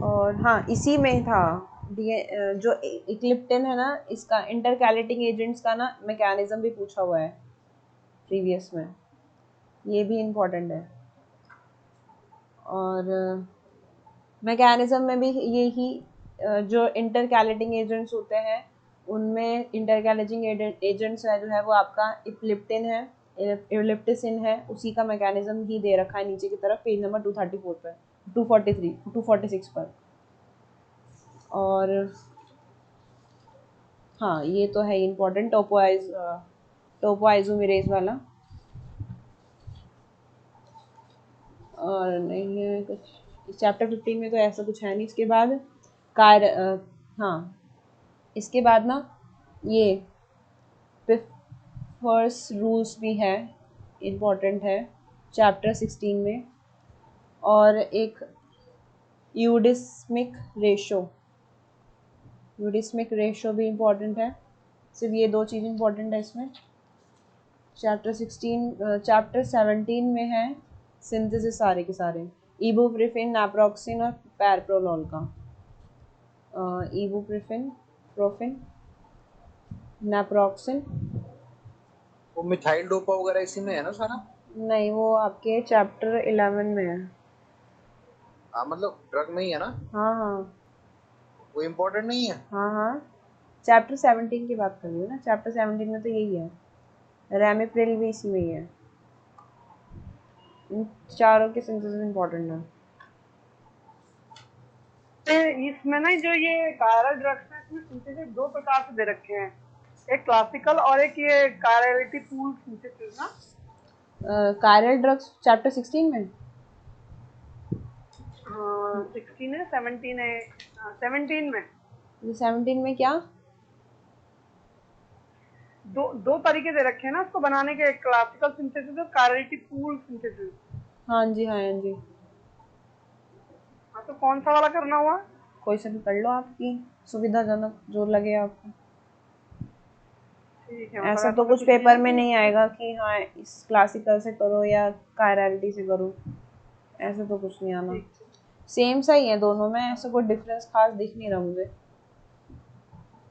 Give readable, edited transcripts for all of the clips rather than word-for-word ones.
और हाँ इसी में था जो इक्लिप्टिन है ना, इसका इंटरकैलेटिंग एजेंट्स का ना मैकेनिज्म भी पूछा हुआ है प्रीवियस में, ये भी इम्पोर्टेंट है। और मैकेनिज्म में भी यही जो इंटरकैलेटिंग एजेंट्स होते हैं उनमें इंटरकैलेटिंग एजेंट्स जो है वो आपका इप्लिप्टिन है, इप्लिप्टिसिन है, उसी का मैकेनिज्म ही दे रखा है नीचे की तरफ पेज नंबर 234 पर, 243 246 पर। और हाँ ये तो है इम्पोर्टेंट, टोपोआइसोमेरेज वाला। और नहीं है कुछ चैप्टर 15 में तो ऐसा कुछ है नहीं। इसके बाद हाँ इसके बाद ना ये फर्स्ट रूल्स भी है, इम्पोर्टेंट है चैप्टर 16 में। और एक यूडिस्मिक रेशो भी इम्पोर्टेंट है। सिर्फ ये दो चीज़ इम्पोर्टेंट है इसमें। चैप्टर 17 में है सिंथेसिस सारे के सारे, इबुप्रोफेन, नाप्रोक्सिन और पैरप्रोलोल का। इबुप्रोफेन, प्रोफेन, नाप्रोक्सिन। वो मिथाइल डोपा वगैरह इसी में है ना सारा? नहीं वो आपके चैप्टर 11 में है। हाँ मतलब ड्रग में ही है ना? हाँ हाँ वो इम्पोर्टेंट नहीं है? हाँ हाँ चैप्टर 17 की बात कर रही हूँ ना, चैप्टर 17 में तो यही है, रैमिप्रिल भी इसी में ही है। इन चारों के सिंथेसिस इम्पोर्टेंट है। इसमें ना जो ये कायरल ड्रग्स है इसमें सिंथेसिस दो प्रकार से दे रखे हैं, एक क्लासिकल और एक ये कायरलिटी पूल सिंथेसिस ना। कायरल ड्रग्स चैप्टर 16 में 16 है 17 है 17 में 17 में क्या दो तरीके दे रखे हैं ना उसको बनाने के, क्लासिकल सिंथेसिस और कायरलिटी पूल सिंथेसिस। हाँ जी हाँ जी। हाँ तो कौन सा वाला करना हुआ? कोई सा भी कर लो, आपकी सुविधाजनक जो लगे आपको। ठीक है, ऐसा मतलब तो ऐसा कुछ कुछ नहीं पेपर है में कि नहीं आएगा कि हाँ इस क्लासिकल से करो या कायरलिटी से करो, ऐसा तो कुछ नहीं आना। ठीक सेम सा ही है दोनों में, ऐसा कोई डिफरेंस खास दिख नहीं रहा मुझे।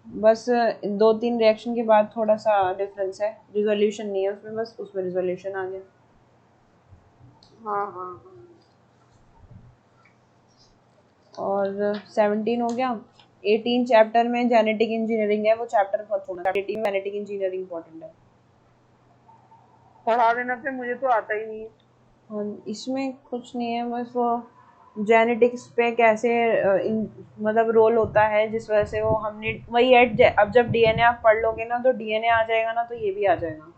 बस 2-3 रिएक्शन के बाद थोड़ा सा डिफरेंस है, रिजोल्यूशन नहीं है उसमें, बस उसमें रिजोल्यूशन आ गया। हाँ हाँ हाँ। और 17 हो गया। 18 चैप्टर में जेनेटिक इंजीनियरिंग है, वो चैप्टर बहुत थोड़ा, 18 में जेनेटिक इंजीनियरिंग इंपॉर्टेंट है। पढ़ा देना पे, मुझे तो आता ही नहीं है। और इसमें कुछ नहीं है, बस वो जेनेटिक्स पे कैसे मतलब रोल होता है, जिस वजह से वो हमने वही है। अब जब डीएनए आप पढ़ लोगे ना तो डीएनए आ जाएगा ना, तो ये भी आ जाएगा।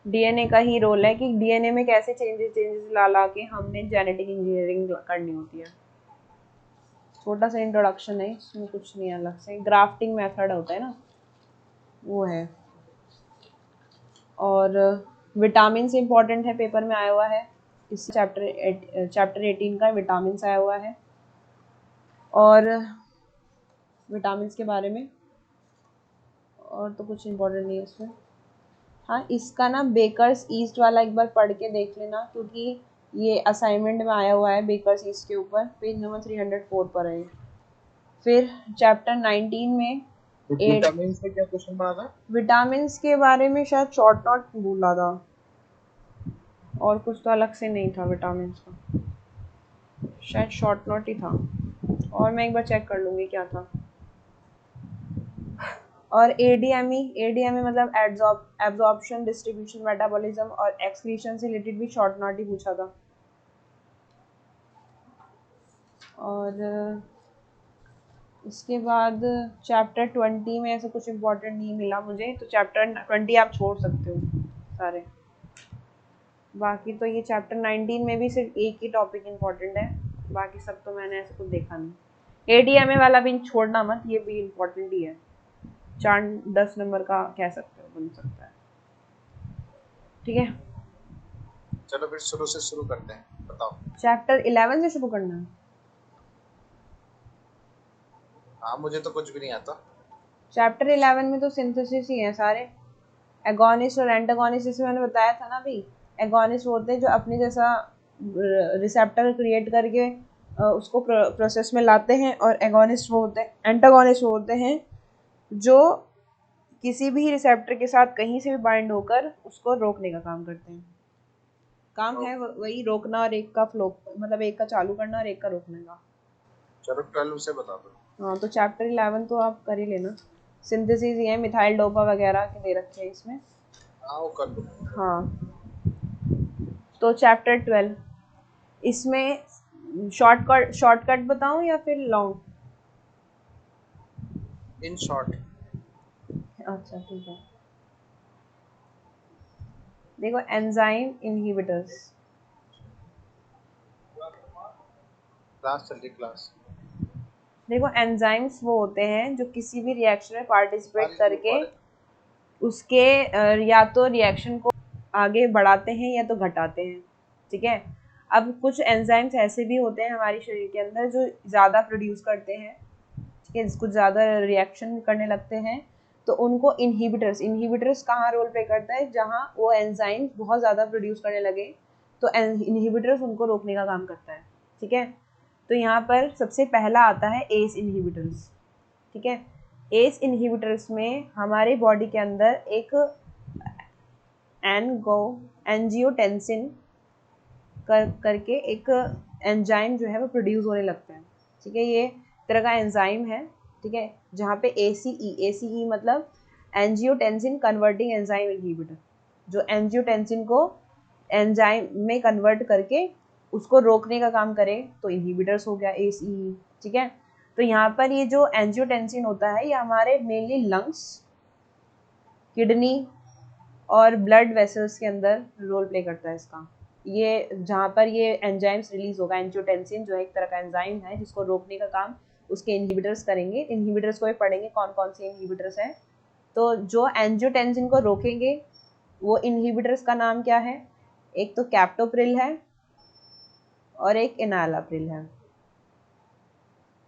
डीएनए का ही रोल है कि डीएनए में कैसे चेंजेस ला ला के हमने जेनेटिक इंजीनियरिंग करनी होती है। छोटा सा इंट्रोडक्शन है, इसमें कुछ नहीं अलग से। ग्राफ्टिंग मेथड होता है ना, वो है। और विटामिन से इम्पोर्टेंट है, पेपर में आया हुआ है इस चैप्टर 18 का विटामिन आया हुआ है। और विटामिन के बारे में और तो कुछ इम्पोर्टेंट नहीं है इसमें। हाँ इसका ना बेकर्स ईस्ट वाला एक बार पढ़ के देख लेना, क्योंकि ये असाइनमेंट में आया हुआ है बेकर्स ईस्ट के ऊपर, पेज नंबर 304 पर है। फिर चैप्टर 19 में विटामिन से क्या क्वेश्चन बना था? विटामिन के बारे में शायद शॉर्ट नोट बोला था, और कुछ तो अलग से नहीं था विटामिन का, शायद शॉर्ट नोट ही था। और मैं एक बार चेक कर लूँगी क्या था। और एडीएमई मतलब एब्जॉर्प्शन, डिस्ट्रीब्यूशन, मेटाबॉलिज्म और एक्सक्रीशन से रिलेटेड भी शॉर्ट नोट ही पूछा था। और इसके बाद चैप्टर 20 में ऐसा कुछ इम्पोर्टेंट नहीं मिला मुझे, तो चैप्टर 20 आप छोड़ सकते हो सारे। बाकी तो ये चैप्टर 19 में भी सिर्फ एक ही टॉपिक इम्पोर्टेंट है, बाकी सब तो मैंने ऐसा कुछ देखा नहीं। एडीएमए वाला भी छोड़ना मत, ये भी इम्पोर्टेंट ही है, 4-10 नंबर का कह सकते हो, बन सकता है। ठीक है, चलो फिर शुरू से शुरू करते हैं, बताओ। चैप्टर 11 से शुरू करना है। हाँ मुझे तो कुछ भी नहीं आता। चैप्टर 11 में तो सिंथेसिस ही है सारे, एगोनिस्ट और एंटागोनिस्ट, जैसे मैंने बताया था ना अभी। एगोनिस्ट होते हैं जो अपने जैसा रिसेप्टर क्रिएट करके उसको प्रोसेस में लाते हैं, और एगोनिस्ट वो होते हैं, एंटागोनिस्ट वो होते हैं जो किसी भी रिसेप्टर के साथ कहीं से भी बाइंड होकर उसको रोकने का काम करते हैं। काम है वही रोकना और एक का फ्लो, मतलब एक का चालू करना और एक का रोकने का। चलो 12 से बता दो। हाँ, तो चैप्टर 11 तो आप कर ही लेना। सिंथेसिस ये मिथाइल डोपा वगैरह के दे रखे हैं इसमें। हाँ वो कर लो। हाँ, तो चैप्टर 12 इसमें शॉर्टकट बताऊं या फिर लॉन्ग? In short. अच्छा ठीक है, देखो एंजाइम इनहिबिटर्स। क्लास चल रही क्लास। देखो एंजाइम्स वो होते हैं जो किसी भी रिएक्शन में पार्टिसिपेट करके उसके या तो रिएक्शन को आगे बढ़ाते हैं या तो घटाते हैं। ठीक है, अब कुछ एंजाइम्स ऐसे भी होते हैं हमारे शरीर के अंदर जो ज़्यादा प्रोड्यूस करते हैं, ठीक है, कुछ ज़्यादा रिएक्शन करने लगते हैं, तो उनको इनहिबिटर्स कहाँ रोल प्ले करता है, जहाँ वो एंजाइम्स बहुत ज़्यादा प्रोड्यूस करने लगे तो इनहिबिटर्स उनको रोकने का काम करता है। ठीक है, तो यहाँ पर सबसे पहला आता है एस इनहिबिटर्स। ठीक है, एस इनहिबिटर्स में हमारे बॉडी के अंदर एक एंजियोटेंसिन करके एक एंजाइम जो है वो प्रोड्यूस होने लगता है। ठीक है, ये तरह का एंजाइम है। ठीक है, जहाँ पे ACE मतलब एंजियोटेंसिन कन्वर्टिंग एंजाइम इनहिबिटर, जो एंजियोटेंसिन को एंजाइम में कन्वर्ट करके उसको रोकने का काम करे तो इनहिबिटर्स हो गया ACE। ठीक है, तो यहाँ पर ये जो एंजियोटेंसिन होता है ये हमारे मेनली लंग्स, किडनी और ब्लड वेसल्स के अंदर रोल प्ले करता है इसका। ये जहाँ पर ये एंजाइम्स रिलीज होगा, एंजियोटेंसिन जो है एक तरह का एंजाइम है जिसको रोकने का काम उसके इनहिबिटर्स करेंगे। इनहिबिटर्स को भी पढ़ेंगे कौन कौन से इनहिबिटर्स हैं। तो जो एंजियोटेंसिन को रोकेंगे वो इनहिबिटर्स का नाम क्या है, एक तो कैप्टोप्रिल है और एक एनालाप्रिल है।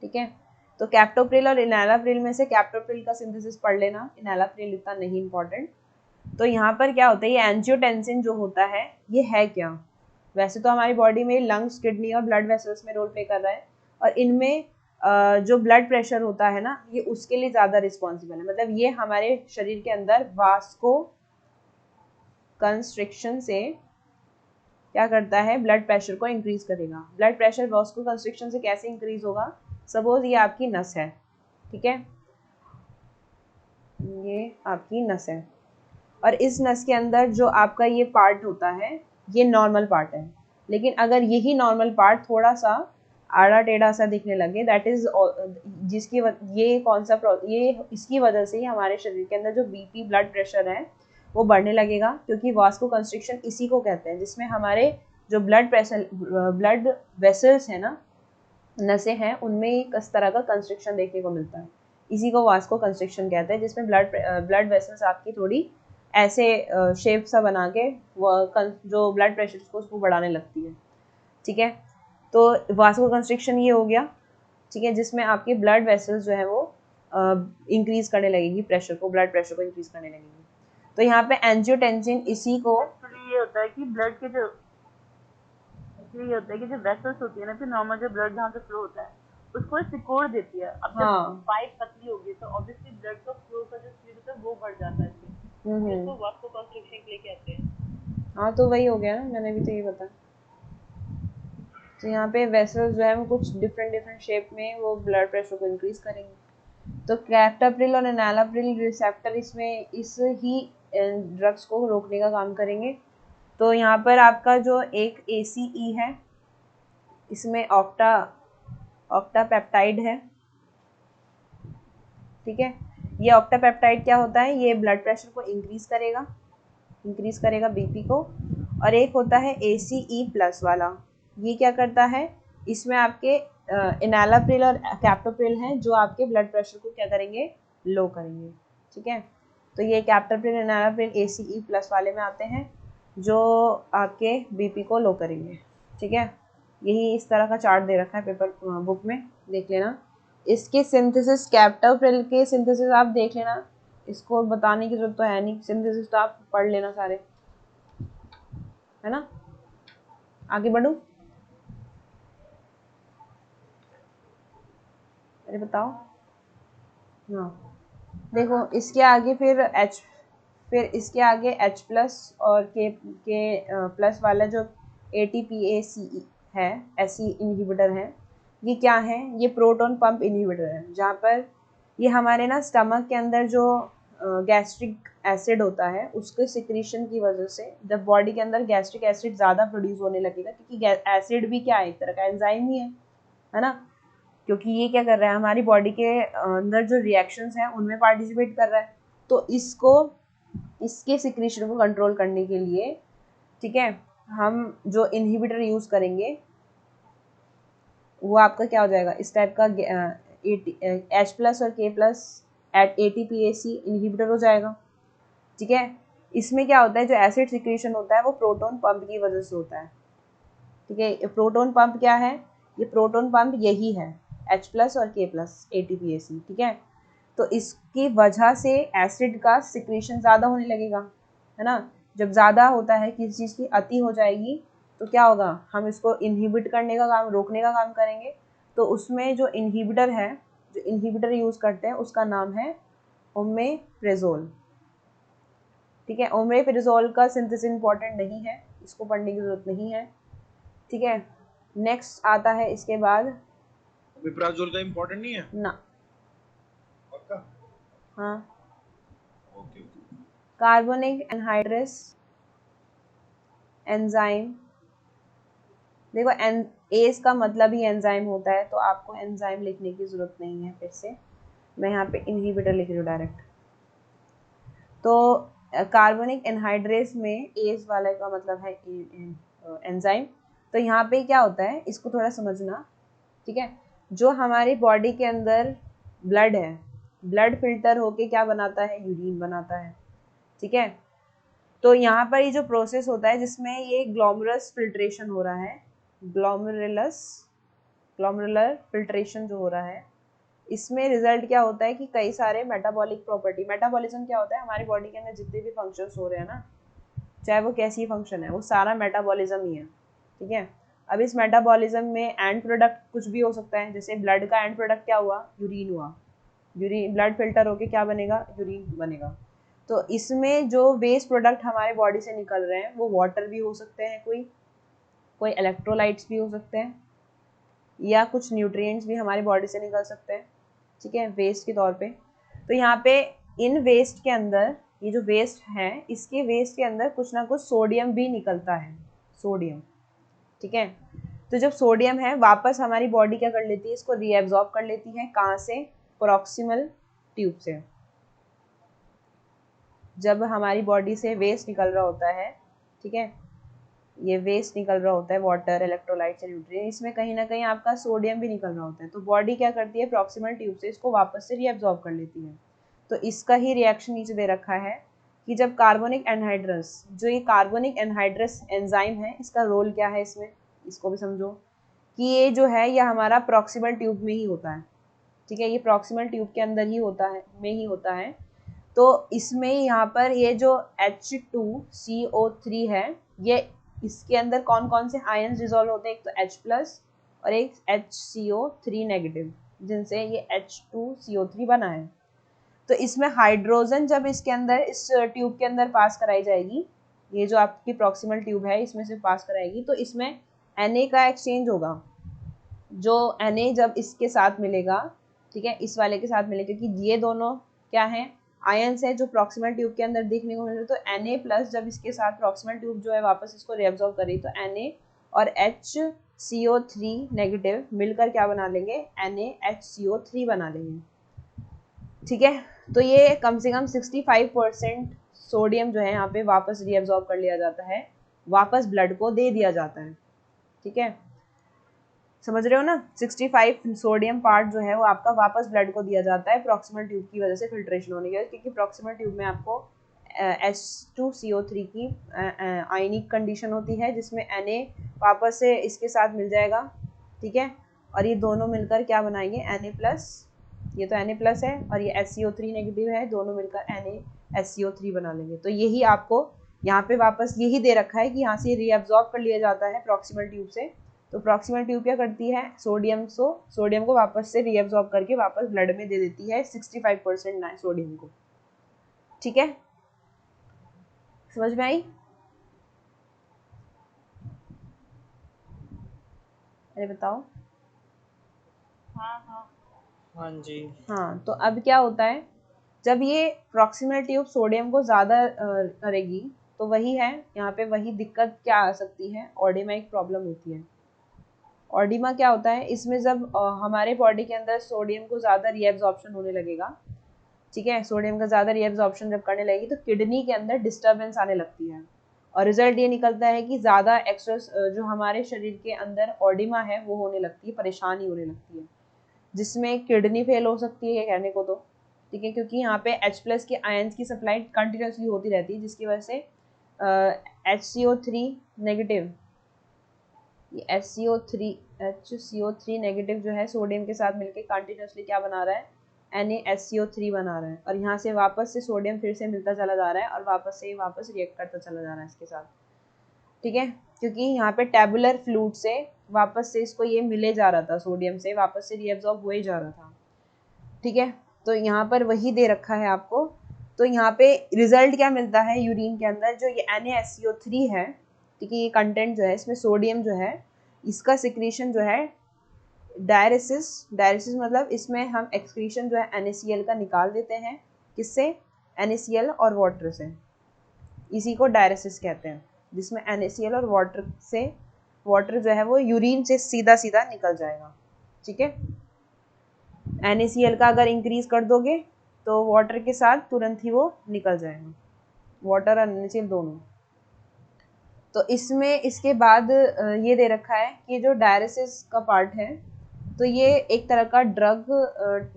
ठीक है, तो कैप्टोप्रिल और एनालाप्रिल में से कैप्टोप्रिल का सिंथेसिस पढ़ लेना, एनालाप्रिल इतना नहीं इंपॉर्टेंट। तो यहाँ पर क्या होता है, ये एंजियोटेंसिन जो होता है ये है क्या, वैसे तो हमारी बॉडी में लंग्स, किडनी और ब्लड वेसल्स में रोल प्ले कर रहा है, और इनमें जो ब्लड प्रेशर होता है ना ये उसके लिए ज़्यादा रिस्पॉन्सिबल है। मतलब ये हमारे शरीर के अंदर वास्को कंस्ट्रिक्शन से क्या करता है, ब्लड प्रेशर को इंक्रीज करेगा। ब्लड प्रेशर वास्को कंस्ट्रिक्शन से कैसे इंक्रीज होगा, सपोज ये आपकी नस है, ठीक है, ये आपकी नस है, और इस नस के अंदर जो आपका ये पार्ट होता है ये नॉर्मल पार्ट है, लेकिन अगर यही नॉर्मल पार्ट थोड़ा सा आड़ा टेढ़ा सा दिखने लगे, दैट इज ये कौन सा ये इसकी वजह से ही हमारे शरीर के अंदर जो बीपी, ब्लड प्रेशर है वो बढ़ने लगेगा, क्योंकि वास्को कंस्ट्रिक्शन इसी को कहते हैं जिसमें हमारे जो ब्लड वेसल्स है ना, नसें हैं, उनमें एक इस तरह का कंस्ट्रिक्शन देखने को मिलता है। इसी को वास्को कंस्ट्रिक्शन कहते हैं, जिसमें ब्लड वेसल्स आपकी थोड़ी ऐसे शेप सा बना के जो ब्लड प्रेशर को उसको बढ़ाने लगती है। ठीक है, तो वास्को कंस्ट्रिक्शन ये हो गया। ठीक है, जिसमें आपके ब्लड वेसल्स जो है वो इंक्रीज करने लगेगी, प्रेशर को, ब्लड प्रेशर को इंक्रीज करने लगेगी। तो यहाँ पे एंजियोटेंसिन इसी को ये होता है कि ब्लड के जो ये होता है कि जो वेसल्स होती है ना, फिर नॉर्मल जो ब्लड जहाँ से फ्लो होता है उसको सिकोड़ देती है। अब जब पाइप पतली होगी तो ऑब्वियसली ब्लड का फ्लो का जो स्पीड होता है वो बढ़ जाता है, इसको वास्को कंस्ट्रिक्शन के लिए कहते हैं। हाँ, तो वही हो गया ना, मैंने भी तो ये बताया। तो यहाँ पे वेसल्स जो है वो कुछ डिफरेंट शेप में वो ब्लड प्रेशर को इंक्रीज करेंगे। तो कैप्टोप्रिल और एनालाप्रिल रिसेप्टर इसमें इस ही ड्रग्स को रोकने का काम करेंगे। तो यहाँ पर आपका जो एक ACE है, इसमें ऑक्टापेप्टाइड है। ठीक है, ये ऑक्टापेप्टाइड क्या होता है, ये ब्लड प्रेशर को इंक्रीज करेगा बीपी को। और एक होता है ACE+ वाला, ये क्या करता है, इसमें आपके एनालाप्रिल और कैप्टोप्रिल हैं जो आपके ब्लड प्रेशर को क्या करेंगे, लो करेंगे। ठीक है, तो ये कैप्टोप्रिल, एनालाप्रिल ACE+ वाले में आते हैं जो आपके बीपी को लो करेंगे। ठीक है, यही इस तरह का चार्ट दे रखा है पेपर बुक में, देख लेना। इसके सिंथेसिस, कैप्टोप्रिल के सिंथेसिस आप देख लेना, इसको बताने की जरूरत तो है नहीं, सिंथेसिस तो आप पढ़ लेना सारे, है ना। आगे बढ़ूं, अरे बताओ। हाँ देखो इसके आगे फिर इसके आगे H प्लस और के प्लस वाला जो ATPase है, ऐसी इनहिबिटर है, ये क्या है? ये प्रोटॉन पंप इनहिबिटर है, जहाँ पर ये हमारे ना स्टमक के अंदर जो गैस्ट्रिक एसिड होता है उसके सिक्रीशन की वजह से जब बॉडी के अंदर गैस्ट्रिक एसिड ज़्यादा प्रोड्यूस होने लगेगा, क्योंकि एसिड भी क्या है, एक तरह का एंजाइम ही है ना, क्योंकि ये क्या कर रहा है, हमारी बॉडी के अंदर जो रिएक्शंस हैं उनमें पार्टिसिपेट कर रहा है। तो इसके सिक्रीशन को कंट्रोल करने के लिए, ठीक है, हम जो इनहिबिटर यूज़ करेंगे वो आपका क्या हो जाएगा, इस टाइप का H प्लस और K plus at ATPase inhibitor हो जाएगा। ठीक है, इसमें क्या होता है, जो एसिड सिक्रीशन होता है वो प्रोटॉन पंप की वजह से होता है। ठीक है, प्रोटॉन पंप क्या है, ये प्रोटॉन पंप यही है, H प्लस और K प्लस ATPase। ठीक है, तो इसकी वजह से एसिड का सिक्रीशन ज़्यादा होने लगेगा, है ना। जब ज़्यादा होता है, किसी चीज़ की अति हो जाएगी, तो क्या होगा, हम इसको इनहिबिट करने का काम, रोकने का काम करेंगे। तो उसमें जो इनहिबिटर है, जो इनहिबिटर यूज़ करते हैं उसका नाम है ओमेप्रेजोल। ठीक है, ओमेप्रेजोल का सिंथेसिस इंपॉर्टेंट नहीं है, इसको पढ़ने की ज़रूरत नहीं है। ठीक है, नेक्स्ट आता है इसके बाद, ओमेप्राजोल का इम्पोर्टेंट नहीं है ना, पक्का? हाँ, ओके। Carbonic anhydrase enzyme. देखो एस का मतलब ही एंजाइम होता है, तो आपको एंजाइम लिखने की जरूरत नहीं है। फिर से मैं यहाँ पे इनहिबिटर लिख रही हूँ डायरेक्ट। तो कार्बोनिक एनहाइड्रेस में एस वाले का मतलब है एंजाइम। तो यहाँ पे क्या होता है, इसको थोड़ा समझना। ठीक है, जो हमारी बॉडी के अंदर ब्लड है, ब्लड फिल्टर होके क्या बनाता है, यूरिन बनाता है। ठीक है, तो यहाँ पर ये जो प्रोसेस होता है जिसमें ये ग्लोमेरुलस फिल्ट्रेशन हो रहा है, ग्लोमेरुलर फिल्ट्रेशन जो हो रहा है, इसमें रिजल्ट क्या होता है कि कई सारे मेटाबॉलिक प्रॉपर्टी, मेटाबॉलिज्म क्या होता है, हमारी बॉडी के अंदर जितने भी फंक्शंस हो रहे हैं ना, चाहे वो कैसी फंक्शन है, वो सारा मेटाबॉलिज्म ही है। ठीक है, अब इस मेटाबॉलिज्म में एंड प्रोडक्ट कुछ भी हो सकता है, जैसे ब्लड का एंड प्रोडक्ट क्या हुआ, यूरिन हुआ, यूरिन ब्लड फिल्टर होके क्या बनेगा, यूरिन बनेगा। तो इसमें जो वेस्ट प्रोडक्ट हमारे बॉडी से निकल रहे हैं वो वाटर भी हो सकते हैं, कोई इलेक्ट्रोलाइट्स भी हो सकते हैं, या कुछ न्यूट्रिएंट्स भी हमारी बॉडी से निकल सकते हैं। ठीक है, वेस्ट के तौर पे। तो यहाँ पे इन वेस्ट के अंदर, ये जो वेस्ट है, इसके वेस्ट के अंदर कुछ ना कुछ सोडियम भी निकलता है, सोडियम। ठीक है, तो जब सोडियम है वापस हमारी बॉडी क्या कर लेती है, इसको रीएब्जॉर्ब कर लेती है। कहाँ से, प्रॉक्सिमल ट्यूब से। जब हमारी बॉडी से वेस्ट निकल रहा होता है, ठीक है, ये वेस्ट निकल रहा होता है, वाटर, इलेक्ट्रोलाइट्स एंड न्यूट्रिएंट, इसमें कहीं ना कहीं आपका सोडियम भी निकल रहा होता है। तो बॉडी क्या करती है, प्रॉक्सिमल ट्यूब से इसको वापस से रीअब्जॉर्ब कर लेती है। तो इसका ही रिएक्शन नीचे दे रखा है कि जब कार्बोनिक एनहाइड्रस, जो ये कार्बोनिक एनहाइड्रस एंजाइम है, इसका रोल क्या है इसमें, इसको भी समझो कि ये जो है ये हमारा प्रॉक्सिमल ट्यूब में ही होता है। ठीक है, ये प्रॉक्सिमल ट्यूब के अंदर ही होता है, में ही होता है। तो इसमें यहाँ पर ये जो H2CO3 है, ये इसके अंदर कौन कौन से आयन्स डिसॉल्व होते हैं, एक तो H प्लस और एक HCO3 नेगेटिव, जिनसे ये H2CO3 बना है। तो इसमें हाइड्रोजन जब इसके अंदर, इस ट्यूब के अंदर पास कराई जाएगी, ये जो आपकी प्रॉक्सिमल ट्यूब है इसमें से पास कराएगी, तो इसमें Na का एक्सचेंज होगा। जो Na जब इसके साथ मिलेगा, ठीक है, इस वाले के साथ मिलेगा, क्योंकि ये दोनों क्या है, आयन्स है जो प्रॉक्सिमल ट्यूब के अंदर देखने को मिल रहे। तो Na प्लस जब इसके साथ प्रॉक्सिमल ट्यूब जो है वापस इसको रीअब्जॉर्ब करेगी, तो Na और HCO3 नेगेटिव मिलकर क्या बना लेंगे, NaHCO3 बना लेंगे। ठीक है, तो ये कम से कम 65% सोडियम जो है यहाँ पे वापस रीअब्जॉर्ब कर लिया जाता है, वापस ब्लड को दे दिया जाता है। ठीक है, समझ रहे हो ना, 65 सोडियम पार्ट जो है वो आपका वापस ब्लड को दिया जाता है प्रॉक्सिमल ट्यूब की वजह से फिल्ट्रेशन होने की वजह से, क्योंकि प्रॉक्सिमल ट्यूब में आपको H2CO3 की आयनिक कंडीशन होती है, जिसमें Na वापस से इसके साथ मिल जाएगा। ठीक है, और ये दोनों मिलकर क्या बनाएंगे, Na प्लस, ये तो Na प्लस है और ये HCO3 नेगेटिव है, दोनों मिलकर NaHCO3 बना लेंगे। तो यही आपको यहाँ पे वापस यही दे रखा है कि यहाँ से रीअब्जॉर्ब कर लिया जाता है प्रॉक्सिमल ट्यूब से, तो प्रॉक्सिमल ट्यूब क्या करती है, सोडियम को वापस से रीअब्सॉर्ब करके वापस ब्लड में दे देती है 65% सोडियम को। ठीक है, समझ में आई? अरे बताओ। हाँ जी। हाँ, तो अब क्या होता है, जब ये प्रॉक्सिमल ट्यूब सोडियम को ज़्यादा करेगी तो वही है यहाँ पे, वही दिक्कत क्या आ सकती है, ऑडिमा एक प्रॉब्लम होती है। ऑडिमा क्या होता है, इसमें जब हमारे बॉडी के अंदर सोडियम को ज़्यादा रीएब्जॉर्प्शन होने लगेगा, ठीक है, सोडियम का ज़्यादा रीएब्जॉर्प्शन जब करने लगेगी तो किडनी के अंदर डिस्टर्बेंस आने लगती है और रिजल्ट ये निकलता है कि ज़्यादा एक्स्ट्रा जो हमारे शरीर के अंदर ऑडिमा है वो होने लगती है, परेशानी होने लगती है, जिसमें किडनी फेल हो सकती है कहने को तो, ठीक है, क्योंकि यहाँ पे H+ के आयंस की सप्लाई कंटिन्यूसली होती रहती है, जिसकी वजह से HCO3 नेगेटिव, ये HCO3 नेगेटिव जो है सोडियम के साथ मिलके कंटिन्यूसली क्या बना रहा है, NaSCO3 बना रहा है, और यहाँ से वापस से सोडियम फिर से मिलता चला जा रहा है और वापस रिएक्ट करता चला जा रहा है इसके साथ, ठीक है, क्योंकि यहाँ पे टैबुलर फ्लूइड से वापस से इसको ये मिले जा रहा था, सोडियम से वापस से रीअब्सॉर्ब हुए जा रहा था, ठीक है, तो यहाँ पर वही दे रखा है आपको। तो यहाँ पे रिजल्ट क्या मिलता है यूरिन के अंदर, जो ये NaSCO3 है, ठीक है, ये कंटेंट जो है इसमें सोडियम जो है, इसका सिक्रीशन जो है डायरेसिस मतलब इसमें हम एक्सक्रीशन जो है NaCl का निकाल देते हैं, किससे, NaCl और वाटर से, इसी को डायरेसिस कहते हैं, जिसमें NaCl और वाटर जो है वो यूरिन से सीधा सीधा निकल जाएगा, ठीक है। NaCl का अगर इंक्रीज कर दोगे तो वाटर के साथ तुरंत ही वो निकल जाएगा, वाटर और NaCl दोनों। तो इसमें इसके बाद ये दे रखा है कि जो डायरेसिस का पार्ट है, तो ये एक तरह का ड्रग,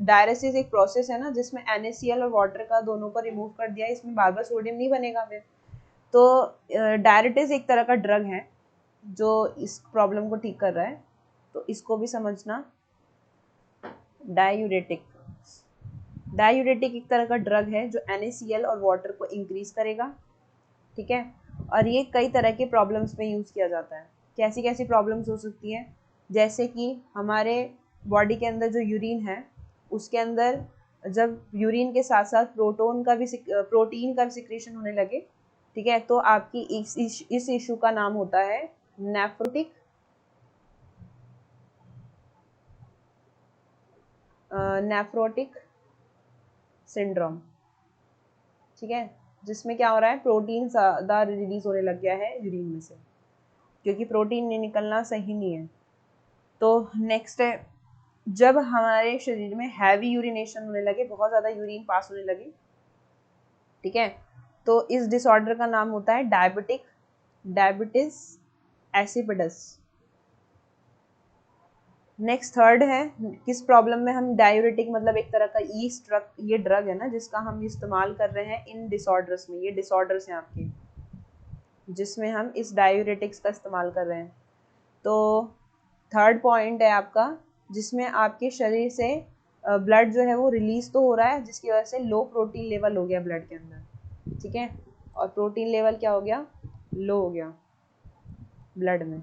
डायरेसिस एक प्रोसेस है ना जिसमें NaCl और वाटर का दोनों को रिमूव कर दिया, इसमें बार बार सोडियम नहीं बनेगा फिर, तो डायरेटिस एक तरह का ड्रग है जो इस प्रॉब्लम को ठीक कर रहा है, तो इसको भी समझना। डायूरेटिक एक तरह का ड्रग है जो NaCl और वाटर को इंक्रीज करेगा, ठीक है, और ये कई तरह के प्रॉब्लम्स में यूज़ किया जाता है। कैसी कैसी प्रॉब्लम्स हो सकती हैं, जैसे कि हमारे बॉडी के अंदर जो यूरिन है उसके अंदर जब यूरिन के साथ साथ प्रोटीन का भी सिक्रेशन होने लगे, ठीक है, तो आपकी इस इशू का नाम होता है नेफ्रोटिक सिंड्रोम, ठीक है, जिसमें क्या हो रहा है, प्रोटीन ज़्यादा रिलीज होने लग गया है यूरिन में से, क्योंकि प्रोटीन नहीं निकलना सही नहीं है। तो नेक्स्ट है, जब हमारे शरीर में हैवी यूरिनेशन होने लगे, बहुत ज़्यादा यूरिन पास होने लगे, ठीक है, तो इस डिसऑर्डर का नाम होता है डायबिटिस एसिपिडस। नेक्स्ट थर्ड है, किस प्रॉब्लम में हम डायूरेटिक मतलब एक तरह का ये ड्रग है ना जिसका हम इस्तेमाल कर रहे हैं इन डिसऑर्डर्स में, ये डिसऑर्डर्स हैं आपके जिसमें हम इस डायूरेटिक्स का इस्तेमाल कर रहे हैं। तो थर्ड पॉइंट है आपका, जिसमें आपके शरीर से ब्लड जो है वो रिलीज तो हो रहा है, जिसकी वजह से लो प्रोटीन लेवल हो गया ब्लड के अंदर, ठीक है, और प्रोटीन लेवल क्या हो गया, लो हो गया ब्लड में,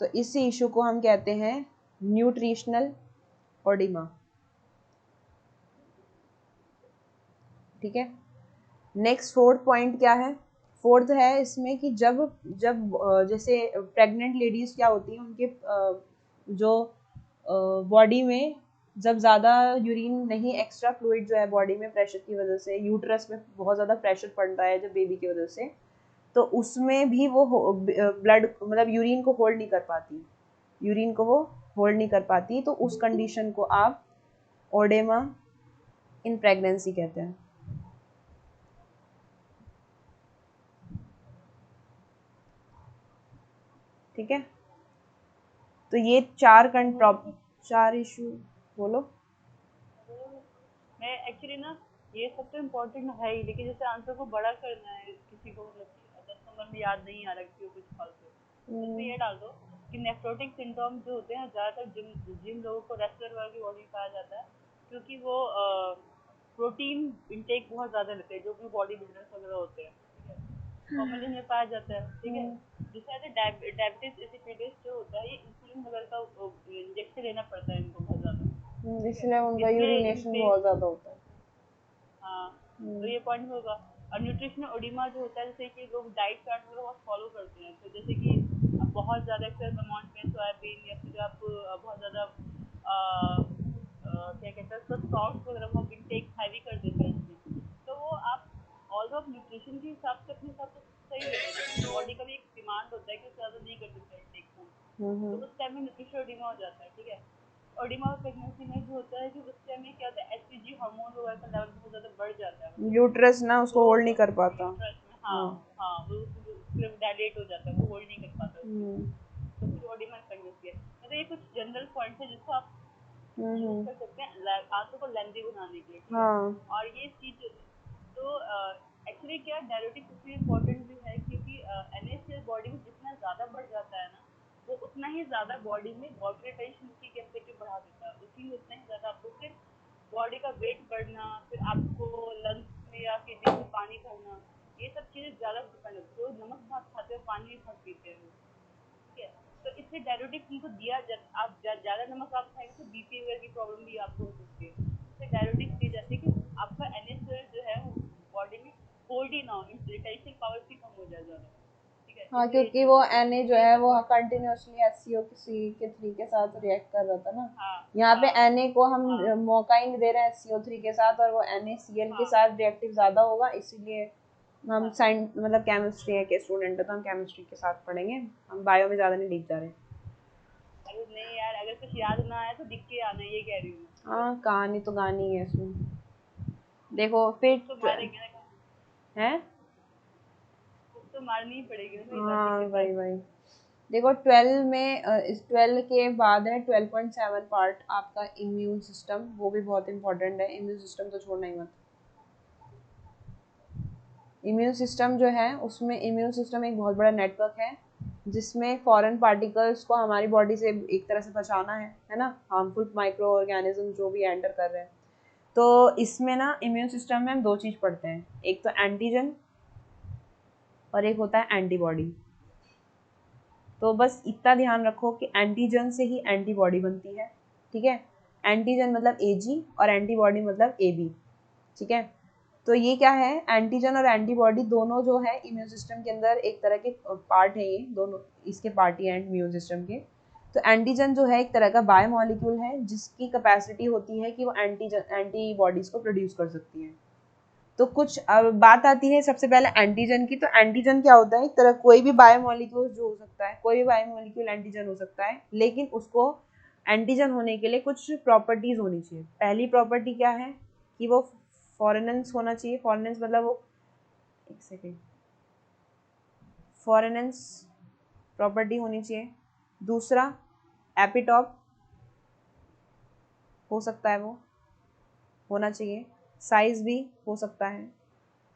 तो इसी इशू को हम कहते हैं न्यूट्रिशनल ओडिमा, ठीक है। नेक्स्ट फोर्थ पॉइंट क्या है, फोर्थ है इसमें कि जब जब जैसे प्रेग्नेंट लेडीज क्या होती हैं, उनके जो बॉडी में जब ज़्यादा यूरिन नहीं, एक्स्ट्रा फ्लूइड जो है बॉडी में प्रेशर की वजह से, यूट्रस में बहुत ज़्यादा प्रेशर पड़ रहा है जब बेबी की वजह से, तो उसमें भी वो ब्लड मतलब यूरिन को होल्ड नहीं कर पाती, तो उस कंडीशन को आप ओडेमा इन प्रेगनेंसी कहते हैं, ठीक है। तो ये चार इशू बोलो। मैं एक्चुअली ना, ये सब तो इम्पोर्टेंट है ही, लेकिन जैसे आंसर को बड़ा करना है किसी को, मतलब 10 नंबर में याद नहीं आ रहा कि कुछ फालतू, तो उसमें ये डाल दो कि नेफ्रोटिक सिंड्रोम जो होते हैं ज़्यादातर जिन लोगों को रेसलर वर्ग की बॉडी में पाया जाता है, क्योंकि वो प्रोटीन इंटेक बहुत ज़्यादा लेते हैं, जो कि बॉडी बिल्डर्स वगैरह होते हैं, ठीक है, कॉमनली में पाया जाता है, ठीक है। दूसरा है डायबिटीज insipidus जो होता है, ये इंसुलिन वगैरह का इंजेक्शन लेना पड़ता है इनको बहुत ज्यादा, ठीक है। इसलिए उनका इसलिए यूरिनेशन इनके बहुत ज्यादा होता है। हाँ, तो ये पॉइंट होगा। और न्यूट्रिशनल ओडिमा जो होता है, जैसे कि लोग डाइट चार्ट वगैरह बहुत फॉलो करते हैं, तो जैसे कि आप बहुत ज़्यादा एक्सेस अमाउंट में सोयाबीन या फिर आप बहुत ज़्यादा क्या कहते हैं उसको सॉल्ट वगैरह बहुत इंटेक हैवी कर देते हैं इसमें, तो वो आप ऑल ऑफ न्यूट्रिशन के हिसाब से अपने हिसाब से सही है, लेकिन बॉडी का भी एक डिमांड होता है कि उससे ज़्यादा नहीं कर सकते इंटेक फूड, तो उस टाइम में न्यूट्रिशनल ओडिमा हो जाता है, ठीक है। ओडिमा प्रेगनेंसी में जो होता है कि उस टाइम में क्या होता है, एचसीजी हार्मोन वगैरह का लेवल बहुत ज़्यादा बढ़ जाता है, मतलब यूट्रस ना उसको तो होल्ड नहीं कर पाता। यूट्रस में हाँ, हाँ। हाँ वो फिर डायलेट हो जाता है, वो होल्ड नहीं कर पाता उसको, तो फिर ओडिमा प्रेगनेंसी है। मतलब ये कुछ जनरल पॉइंट्स है जिसको आप यूज कर सकते हैं आंसर को लेंदी बनाने के लिए, ठीक है। हाँ। और ये चीज तो एक्चुअली क्या डायरेटिक इसलिए इम्पोर्टेंट भी है क्योंकि NaCl बॉडी में जितना ज़्यादा बढ़ जाता है ना, वो उतना ही ज़्यादा बॉडी में वाटर रिटेंशन की कैपेसिटी बढ़ा देता है, उसी में उतना ही ज़्यादा आपको फिर बॉडी का वेट बढ़ना, फिर आपको लंग्स में या किडनी में पानी भरना, ये सब चीज़ें ज़्यादा डिपेंड होती है। जो नमक भात खाते हैं पानी भी भर पीते हैं, ठीक है। तो इसलिए डायरेटिक उनको दिया आप ज़्यादा नमक आप खाएंगे तो बीपी वगैरह की प्रॉब्लम भी आपको हो सकती है, इसलिए डायरेटिक दी जाती है कि आपका NaCl जो है वो बॉडी में होल्ड ही ना हो, रिटेंशन पावर भी कम हो जाए ज़्यादा, ठीक है। हाँ, इसलिए ये क्योंकि चीज़ वो होती है, Na जो तो ये है सब वो बहुत कंटिन्यूअसली SCO3 के साथ रिएक्ट कर रहा था ना। हाँ यहाँ पे हाँ Na को हम हाँ मौका ही नहीं दे रहे हैं SCO3 के साथ, और वो NaCl के हाँ साथ रिएक्टिव ज्यादा होगा, इसीलिए हम हाँ साइंस मतलब केमिस्ट्री के स्टूडेंट है तो हम केमिस्ट्री के साथ पढ़ेंगे, हम बायो में ज्यादा नहीं डीप जा रहे। अरे नहीं यार, अगर कुछ याद ना आया तो दिख के आना, ये कह रही हूँ मैं बस। हाँ, कहानी तो गानी है इसमें। देखो फिर कुछ तो मारेंगे ना, है। कुछ तो मारनी ही पड़ेगी ना भाई, लॉजिक हाँ, के वही साथ। वही। देखो 12 में इस 12 के बाद है 12.7 पार्ट आपका इम्यून सिस्टम, वो भी बहुत इंपॉर्टेंट है, इम्यून सिस्टम तो छोड़ना ही मत। इम्यून सिस्टम जो है उसमें इम्यून सिस्टम एक बहुत बड़ा नेटवर्क है जिसमें फॉरेन पार्टिकल्स को हमारी बॉडी से एक तरह से बचाना है ना, हार्मफुल माइक्रो ऑर्गेनिज्म जो भी एंटर कर रहे हैं। तो इसमें ना इम्यून सिस्टम में हम दो चीज़ पढ़ते हैं, एक तो एंटीजन और एक होता है एंटीबॉडी। तो बस इतना ध्यान रखो कि एंटीजन से ही एंटीबॉडी बनती है, ठीक है। एंटीजन मतलब Ag और एंटीबॉडी मतलब Ab, ठीक है। तो ये क्या है, एंटीजन और एंटीबॉडी दोनों जो है इम्यून सिस्टम के अंदर एक तरह के पार्ट है, ये दोनों इसके पार्ट ही हैं इम्यून सिस्टम के। तो एंटीजन जो है एक तरह का बायोमॉलिक्यूल है जिसकी कैपेसिटी होती है कि वो एंटीबॉडीज को प्रोड्यूस कर सकती है। तो कुछ अब बात आती है सबसे पहले एंटीजन की। तो एंटीजन क्या होता है, एक तरह कोई भी बायोमॉलिक्यूल जो हो सकता है, कोई भी बायोमॉलिक्यूल एंटीजन हो सकता है, लेकिन उसको एंटीजन होने के लिए कुछ प्रॉपर्टीज होनी चाहिए। पहली प्रॉपर्टी क्या है कि वो फॉरेनेंस होना चाहिए। फॉरेनेंस मतलब वो, एक सेकेंड, फॉरेनेंस प्रॉपर्टी होनी चाहिए। दूसरा एपिटॉप हो सकता है, वो होना चाहिए। साइज भी हो सकता है,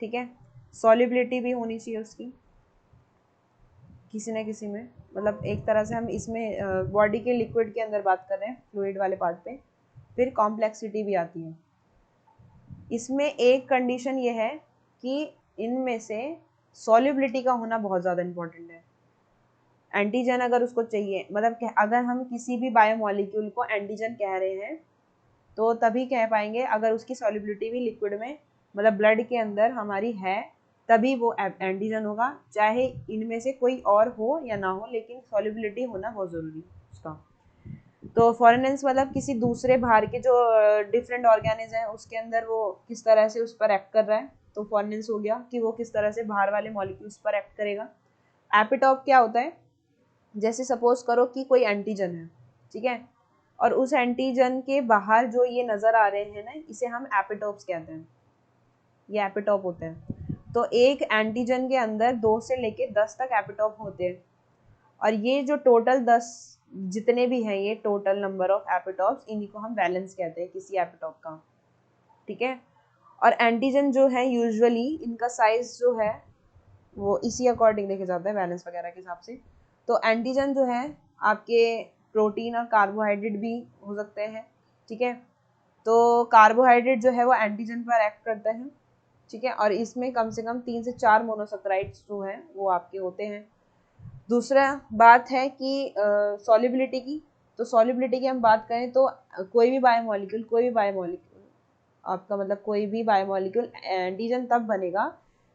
ठीक है। सॉल्युबिलिटी भी होनी चाहिए उसकी किसी न किसी में, मतलब एक तरह से हम इसमें बॉडी के लिक्विड के अंदर बात कर रहे हैं, फ्लूइड वाले पार्ट पे। फिर कॉम्प्लेक्सिटी भी आती है इसमें। एक कंडीशन ये है कि इनमें से सॉल्युबिलिटी का होना बहुत ज़्यादा इंपॉर्टेंट है। एंटीजन अगर उसको चाहिए, मतलब अगर हम किसी भी बायोमॉलिक्यूल को एंटीजन कह रहे हैं तो तभी कह पाएंगे अगर उसकी सॉल्युबिलिटी भी लिक्विड में, मतलब ब्लड के अंदर हमारी है, तभी वो एंटीजन होगा। चाहे इनमें से कोई और हो या ना हो, लेकिन सॉल्युबिलिटी होना बहुत ज़रूरी है उसका। तो फॉरेनेंस मतलब किसी दूसरे बाहर के जो डिफरेंट ऑर्गेनिज्म है उसके अंदर वो किस तरह से उस पर एक्ट कर रहा है, तो फॉरेनेंस हो गया कि वो किस तरह से बाहर वाले मॉलिक्यूल्स पर एक्ट करेगा। एपिटॉप क्या होता है, जैसे सपोज करो कि कोई एंटीजन है, ठीक है, और उस एंटीजन के बाहर जो ये नज़र आ रहे हैं ना, इसे हम एपिटॉप्स कहते हैं, ये एपिटॉप होते हैं। तो एक एंटीजन के अंदर 2 से लेके 10 तक एपिटॉप होते हैं, और ये जो टोटल 10 जितने भी हैं, ये टोटल नंबर ऑफ एपिटॉप्स, इन्हीं को हम वैलेंस कहते हैं किसी एपिटॉप का, ठीक है। और एंटीजन जो है यूजुअली इनका साइज जो है वो इसी अकॉर्डिंग देखे जाता है, वैलेंस वगैरह के हिसाब से। तो एंटीजन जो है आपके प्रोटीन और कार्बोहाइड्रेट भी हो सकते हैं, ठीक है। तो कार्बोहाइड्रेट जो है वो एंटीजन पर एक्ट करता है, ठीक है, और इसमें कम से कम 3 से 4 मोनोसेक्राइड्स जो हैं वो आपके होते हैं। दूसरा बात है कि सॉल्युबिलिटी की। तो सॉल्युबिलिटी की हम बात करें तो कोई भी बायोमोलिक्यूल आपका मतलब कोई भी बायोमोलिक्यूल एंटीजन तब बनेगा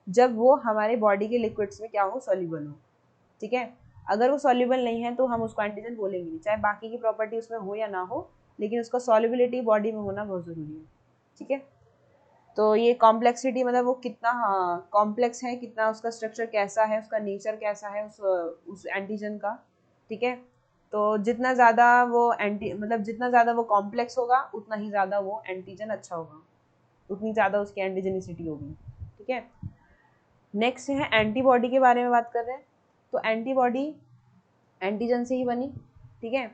जब वो हमारे बॉडी के लिक्विड्स में क्या हो, सॉल्युबल हो। ठीक है, अगर वो सॉल्युबल नहीं है तो हम उसको एंटीजन बोलेंगे नहीं, चाहे बाकी की प्रॉपर्टी उसमें हो या ना हो, लेकिन उसका सॉल्युबिलिटी बॉडी में होना बहुत ज़रूरी है। ठीक है, तो ये कॉम्प्लेक्सिटी मतलब वो कितना कॉम्प्लेक्स है, कितना उसका स्ट्रक्चर कैसा है, उसका नेचर कैसा है उस एंटीजन का। ठीक है, तो जितना ज़्यादा वो जितना ज़्यादा वो कॉम्प्लेक्स होगा उतना ही ज़्यादा वो एंटीजन अच्छा होगा, उतनी ज़्यादा उसकी एंटीजेनिसिटी होगी। ठीक है, नेक्स्ट है एंटीबॉडी के बारे में बात कर रहे हैं। तो एंटीबॉडी एंटीजन से ही बनी। ठीक है,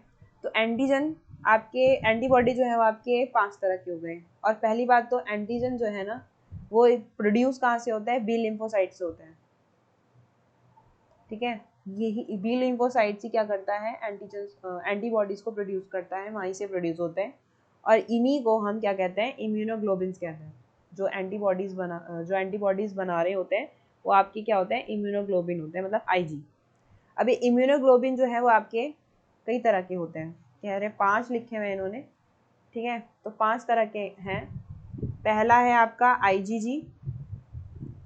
तो एंटीबॉडी जो है वो आपके 5 तरह के हो गए। और पहली बात तो एंटीजन जो है ना वो प्रोड्यूस कहाँ से होता है, बी लिम्फोसाइट से होता है। ठीक है, यही बी लिम्फोसाइट ही क्या करता है, एंटीबॉडीज को प्रोड्यूस करता है, वहीं से प्रोड्यूस होते हैं। और इन्हीं को हम क्या कहते हैं, इम्यूनोग्लोबिन्स कहते हैं। जो एंटीबॉडीज बना रहे होते हैं वो आपके क्या होते हैं, इम्यूनोग्लोबिन होते हैं, मतलब आईजी। अभी इम्यूनोग्लोबिन जो है वो आपके कई तरह के होते हैं, कह रहे 5 लिखे हुए इन्होंने। ठीक है, तो 5 तरह के हैं। पहला है आपका आईजीजी,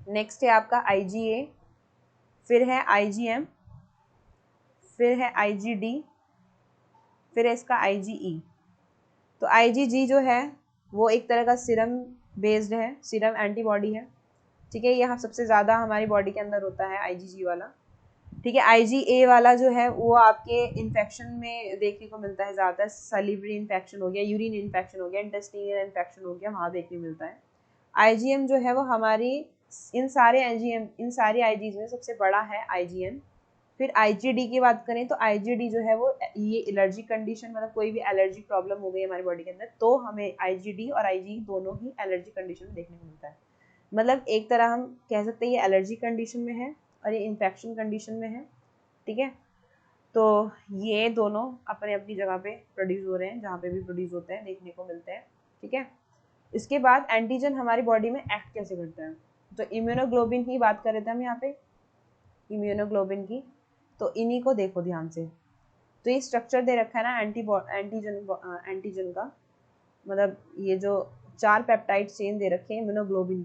नेक्स्ट है आपका आईजीए, फिर है आईजीएम, फिर है आईजीडी, फिर है इसका आईजीई। तो आईजीजी जो है वो एक तरह का सीरम बेस्ड है, सीरम एंटीबॉडी है। ठीक है, यह सबसे ज़्यादा हमारी बॉडी के अंदर होता है आईजीजी वाला। ठीक है, आईजीए वाला जो है वो आपके इन्फेक्शन में देखने को मिलता है ज़्यादातर, सलिवरी इन्फेक्शन हो गया, यूरिन इन्फेक्शन हो गया, इंटेस्टिनल इन्फेक्शन हो गया, वहाँ देखने मिलता है। आईजीएम जो है वो हमारी इन सारे आईजीज में सबसे बड़ा है आईजीएम। फिर आईजीडी की बात करें तो आईजीडी जो है वो ये एलर्जी कंडीशन, मतलब कोई भी एलर्जी प्रॉब्लम हो गई हमारी बॉडी के अंदर तो हमें आईजीडी और आईजी दोनों ही एलर्जी कंडीशन में देखने को मिलता है। मतलब एक तरह हम कह सकते हैं ये एलर्जी कंडीशन में है और ये इन्फेक्शन कंडीशन में है। ठीक है, तो ये दोनों अपने अपनी जगह पे प्रोड्यूस हो रहे हैं, जहाँ पे भी प्रोड्यूस होते हैं देखने को मिलते हैं। ठीक है, इसके बाद एंटीजन हमारी बॉडी में एक्ट कैसे करता है, तो इम्यूनोग्लोबिन की बात कर रहे थे हम यहाँ पे, इम्यूनोग्लोबिन की। तो इन्हीं को देखो ध्यान से, तो ये स्ट्रक्चर दे रखा है ना एंटीजन का, मतलब ये जो 4 पेप्टाइड चेन दे रखे हैं इम्यूनोग्लोबिन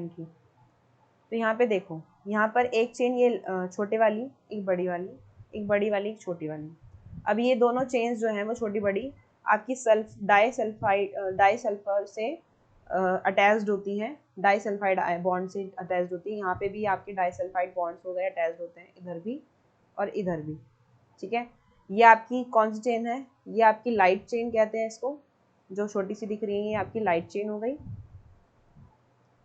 की। तो यहाँ पे देखो, यहाँ पर एक चेन ये छोटे वाली, एक बड़ी वाली, एक बड़ी वाली, एक छोटी वाली। अब ये दोनों चेन्स जो हैं वो छोटी बड़ी आपकी डाईसल्फर से अटैच्ड होती हैं, डाईसल्फाइड बॉन्ड से अटैच्ड होती है। यहाँ पे भी आपके डाईसल्फाइड बॉन्ड्स हो गए अटैच्ड होते हैं, इधर भी और इधर भी। ठीक है, ये आपकी कौन सी चेन है, ये आपकी लाइट चेन कहते हैं इसको, जो छोटी सी दिख रही है ये आपकी लाइट चेन हो गई।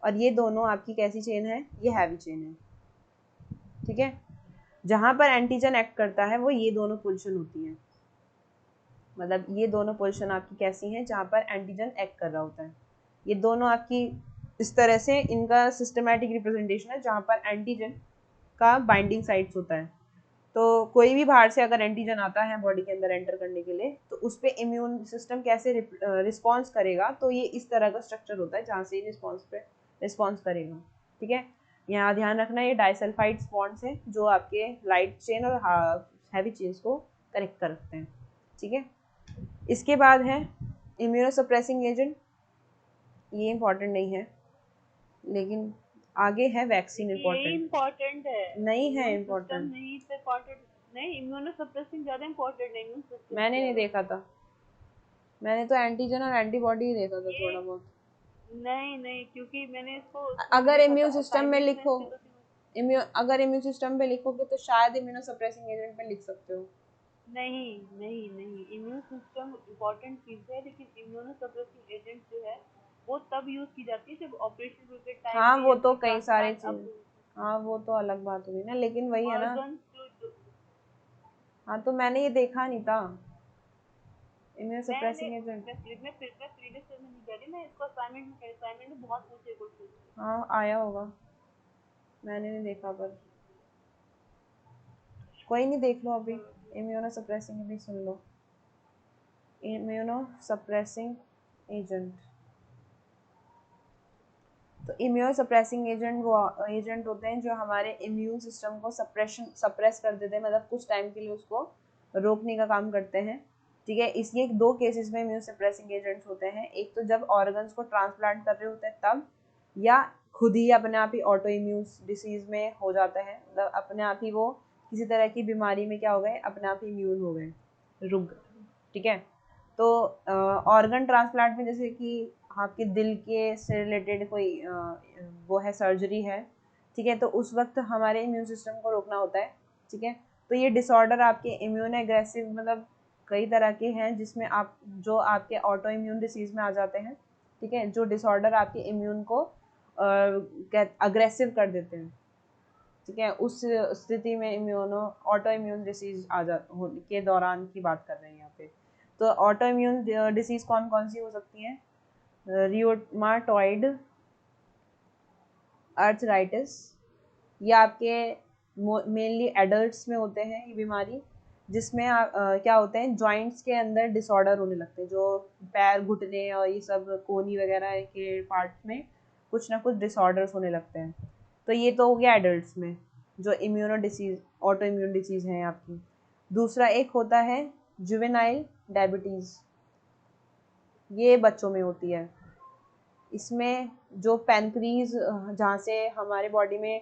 और ये दोनों आपकी कैसी चेन है, ये हैवी चेन है। ठीक है, जहां पर एंटीजन एक्ट करता है वो ये दोनों पोजीशन होती हैं, मतलब ये दोनों पोजीशन आपकी कैसी हैं जहां पर एंटीजन एक्ट कर रहा होता है। ये दोनों आपकी इस तरह से इनका सिस्टमैटिक रिप्रेजेंटेशन है जहां पर एंटीजन का बाइंडिंग साइट्स होता है। तो कोई भी बाहर से अगर एंटीजन आता है बॉडी के अंदर एंटर करने के लिए तो उस पर इम्यून सिस्टम कैसे रिस्पॉन्स करेगा, तो ये इस तरह का स्ट्रक्चर होता है जहाँ से रिस्पॉन्स करेगा। ठीक है, यहाँ ध्यान रखना ये डाइसल्फाइड बॉन्ड्स हैं जो आपके लाइट चेन और हैवी चेन्स को कनेक्ट कर रखते हैं। ठीक है, इसके बाद है इम्यूनोसप्रेसिंग एजेंट, ये इम्पॉर्टेंट नहीं है, लेकिन आगे है वैक्सीन इम्पोर्टेंट है, नहीं है इम्पोर्टेंट, नहीं तो इम्पोर्टेंट नहीं, इम्यूनोसप्रेसिंग ज्यादा इम्पोर्टेंट है इम्यून सिस्टम। मैंने नहीं देखा था, मैंने तो एंटीजन और एंटीबॉडी ही देखा था थोड़ा बहुत। नहीं, क्योंकि मैंने इसको अगर इम्यून सिस्टम में लिखो, अगर इम्यून सिस्टम में लिखोगे तो शायद इम्यूनोसप्रेसिंग एजेंट में लिख सकते हो। नहीं, इम्यून सिस्टम इम्पोर्टेंट चीज है, लेकिन इम्यूनोसप्रेसिंग एजेंट जो है वो तब यूज की जाती है जब ऑपरेशन के टाइम हाँ वो तो कई सारे चीज, हाँ वो तो अलग बात हुई ना, लेकिन वही है ना। हाँ तो मैंने ये देखा नहीं था इम्यूनोसप्रेसिंग एजेंट। असाइनमेंट में बहुत पूछे क्वेश्चन। हाँ आया होगा, मैंने नहीं देखा, पर कोई नहीं, देख लो अभी। इम्यूनोसप्रेसिंग भी सुन लो, इम्यूनोसप्रेसिंग एजेंट, तो इम्यूनो सप्रेसिंग एजेंट वो एजेंट होते हैं जो हमारे इम्यून सिस्टम को सप्रेस कर देते हैं, मतलब कुछ टाइम के लिए उसको रोकने का काम करते हैं। ठीक है, इसलिए दो केसेस में इम्यून सप्रेसिंग एजेंट्स होते हैं, एक तो जब ऑर्गन्स को ट्रांसप्लांट कर रहे होते हैं तब, या खुद ही अपने आप ही ऑटो इम्यून डिसीज में हो जाता है, मतलब अपने आप ही वो किसी तरह की बीमारी में क्या हो गए, अपने आप ही इम्यून हो गए, रुक गए। ठीक है, तो ऑर्गन ट्रांसप्लांट में जैसे कि आपके दिल के से रिलेटेड कोई वो है, सर्जरी है, ठीक है, तो उस वक्त हमारे इम्यून सिस्टम को रोकना होता है। ठीक है, तो ये डिसऑर्डर आपके इम्यून एग्रेसिव, मतलब कई तरह के हैं जिसमें आप जो आपके ऑटो इम्यून डिसीज में आ जाते हैं। ठीक है, जो डिसऑर्डर आपके इम्यून को अग्रेसिव कर देते हैं। ठीक है, उस स्थिति में इम्यूनो ऑटो इम्यून डिसीज आ जा के दौरान की बात कर रहे हैं यहाँ पे। तो ऑटो इम्यून डिसीज कौन कौन सी हो सकती हैं? रियोमाटॉइड आर्थराइटिस, ये आपके मेनली एडल्ट्स में होते हैं ये बीमारी, जिसमें क्या होते हैं, जॉइंट्स के अंदर डिसऑर्डर होने लगते हैं, जो पैर घुटने और ये सब कोनी वगैरह के पार्ट्स में कुछ ना कुछ डिसऑर्डर्स होने लगते हैं। तो ये तो हो गया एडल्ट्स में जो immuno disease auto immune disease हैं आपकी। दूसरा एक होता है जुवेनाइल डायबिटीज़, ये बच्चों में होती है। इसमें जो पैनक्रीज जहाँ से हमारे बॉडी में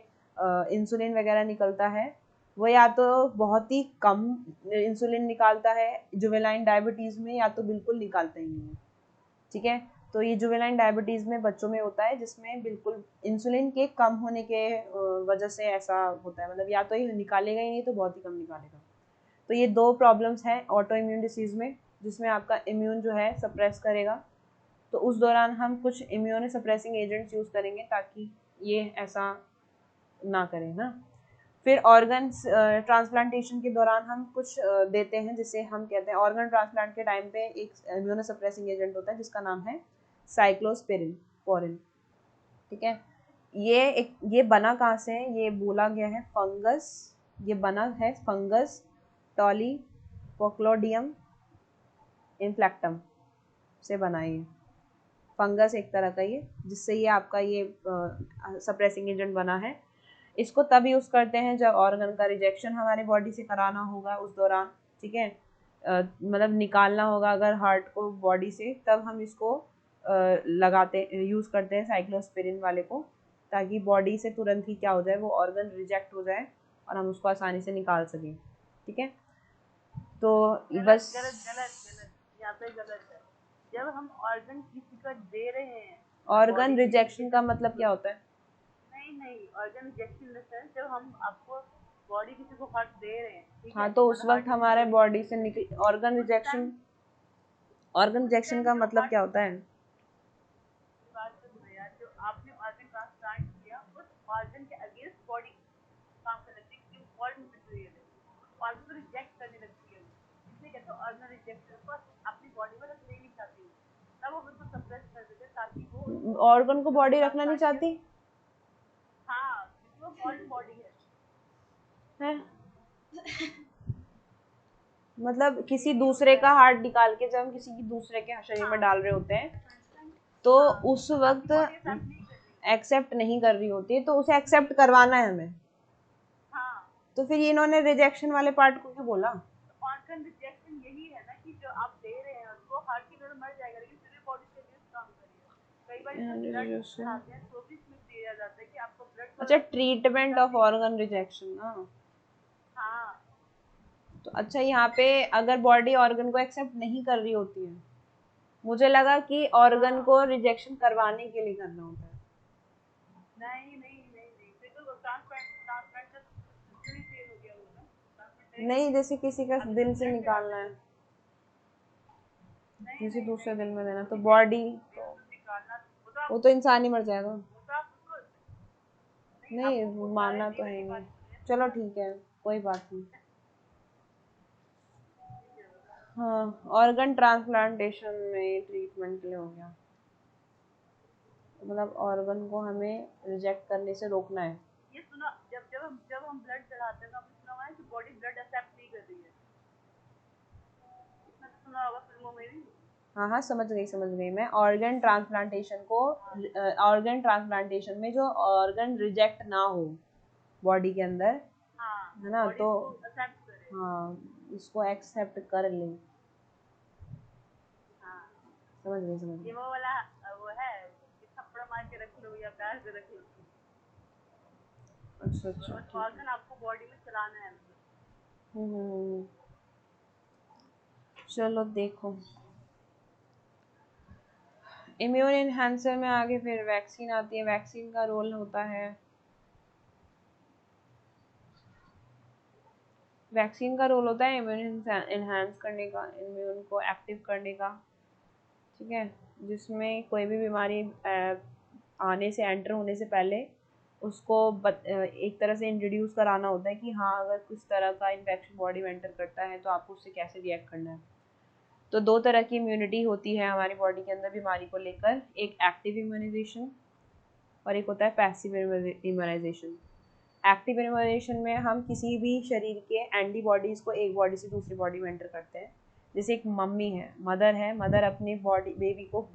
इंसुलिन वगैरह निकलता है, वो या तो बहुत ही कम इंसुलिन निकालता है जुवेनाइल डायबिटीज़ में, या तो बिल्कुल निकालता ही नहीं है। ठीक है, तो ये जुवेनाइल डायबिटीज़ में बच्चों में होता है, जिसमें बिल्कुल इंसुलिन के कम होने के वजह से ऐसा होता है, मतलब या तो ये निकालेगा ही नहीं तो बहुत ही कम निकालेगा। तो ये दो प्रॉब्लम्स हैं ऑटो इम्यून डिसीज़ में, जिसमें आपका इम्यून जो है सप्रेस करेगा। तो उस दौरान हम कुछ इम्यूनो सप्रेसिंग एजेंट्स यूज़ करेंगे ताकि ये ऐसा ना करें ना। फिर ऑर्गन ट्रांसप्लांटेशन के दौरान हम कुछ देते हैं जिसे हम कहते हैं, ऑर्गन ट्रांसप्लांट के टाइम पे एक इम्यूनो सप्रेसिंग एजेंट होता है जिसका नाम है साइक्लोस्पोरिन। ठीक है, ये बना कहाँ से है, ये बोला गया है फंगस, ये बना है फंगस टॉलीपोक्लोडियम इन्फ्लेक्टम से बना है। फंगस एक तरह का ये, जिससे ये आपका ये सप्रेसिंग एजेंट बना है। इसको तब यूज़ करते हैं जब ऑर्गन का रिजेक्शन हमारे बॉडी से कराना होगा उस दौरान। ठीक है, मतलब निकालना होगा अगर हार्ट को बॉडी से, तब हम इसको लगाते यूज़ करते हैं साइक्लोस्पोरिन वाले को, ताकि बॉडी से तुरंत ही क्या हो जाए, वो ऑर्गन रिजेक्ट हो जाए और हम उसको आसानी से निकाल सकें। ठीक है, तो बस गलत गलत गलत, यहाँ पे गलत है। जब हम ऑर्गन किसी को दे रहे हैं, ऑर्गन रिजेक्शन का मतलब क्या होता है? नहीं, organ rejection in the sense जब हम आपको बॉडी किसी को हार्ट दे रहे हैं, ठीक हाँ, है, तो उस वक्त हमारे बॉडी से निकल ऑर्गन रिजेक्शन का मतलब क्या होता है? बात तो सुनो यार, जो आपने ऑर्गन ट्रांसप्लांट किया उस ऑर्गन के अगेंस्ट बॉडी काम करने लगती है, इम्पोर्टेंट मटेरियल है, ऑर्गन को रिजेक्ट करने लगती है, इसलिए कहते हैं ऑर्गन रिजेक्शन को अपनी बॉडी में रखना ही नहीं चाहती, तब हम उसको सप्रेस कर देते हैं ताकि वो ऑर्गन को बॉडी रखना नहीं चाहती हाँ, क्योंकि वो फॉल्ट बॉडी है, मतलब किसी दूसरे का हार्ट निकाल के जब हम किसी की दूसरे के शरीर में डाल रहे होते हैं, तो उस वक्त एक्सेप्ट नहीं कर रही होती है, तो उसे एक्सेप्ट करवाना है हमें। तो फिर इन्होंने रिजेक्शन वाले पार्ट को क्यों बोला? ऑर्गन रिजेक्शन यही है ना कि जो आप दे रहे हैं उसको हार्ट की तरह मर जाएगा, लेकिन पूरी बॉडी के लिए काम करेगा। कई बार इसमें ब्लड चढ़ाते हैं तो भी इसमें दिया जाता है कि आपको ब्लड। अच्छा, ट्रीटमेंट ऑफ ऑर्गन रिजेक्शन ना। हाँ, तो अच्छा, यहाँ पे अगर बॉडी ऑर्गन को एक्सेप्ट नहीं कर रही होती है, मुझे लगा कि ऑर्गन को रिजेक्शन करवाने के लिए करना होता है। नहीं, फिर तो ट्रांसप्लांट का सिस्टम ही फेल हो गया होगा। नहीं, जैसे किसी का दिल से निकालना है, किसी दूसरे दिल में देना, तो बॉडी वो तो इंसान ही मर जाएगा। नहीं, मानना तो है नहीं। चलो ठीक है, कोई बात नहीं। हाँ, ऑर्गन ट्रांसप्लांटेशन में ट्रीटमेंट के लिए हो गया, मतलब ऑर्गन को हमें रिजेक्ट करने से रोकना है। ये सुना, जब हम ब्लड चढ़ाते हैं तो हमने सुना हुआ है कि बॉडी ब्लड एक्सेप्ट नहीं कर रही है, इसमें तो सुना होगा फिल्मों में भी। हाँ हाँ, समझ गई मैं। ऑर्गन ट्रांसप्लांटेशन में जो ऑर्गन रिजेक्ट ना हो बॉडी के अंदर, हाँ, है ना, बॉडी तो इसको एक्सेप्ट करे। हाँ, इसको एक्सेप्ट कर ले। हाँ, समझ ये गई। वो वाला वो है कि थप्पड़ मार के रख लो या प्यार से रख लो, अच्छा अच्छा, बस ठीक है। ऑर्गन आपको बॉडी में चलाना है। हम्म। चलो देखो, इम्यून एनहांसर में आगे फिर वैक्सीन आती है। वैक्सीन का रोल होता है, इम्यून एनहांस करने का, इम्यून को एक्टिव करने का, ठीक है, जिसमें कोई भी बीमारी आने से, एंटर होने से पहले उसको एक तरह से इंट्रोड्यूस कराना होता है कि हाँ, अगर किस तरह का इन्फेक्शन बॉडी में एंटर करता है तो आपको उससे कैसे रिएक्ट करना है। तो दो तरह की इम्यूनिटी होती है हमारी बॉडी के अंदर बीमारी को लेकर, एक एक्टिव इम्यूनाइजेशन और एक होता है पैसिव इम्यूनाइजेशन। एक्टिव इम्यूनाइजेशन में हम किसी भी शरीर के एंटीबॉडीज़ को एक बॉडी से दूसरी बॉडी में एंटर करते हैं। जैसे एक मम्मी है, मदर अपनी बॉडी बेबी को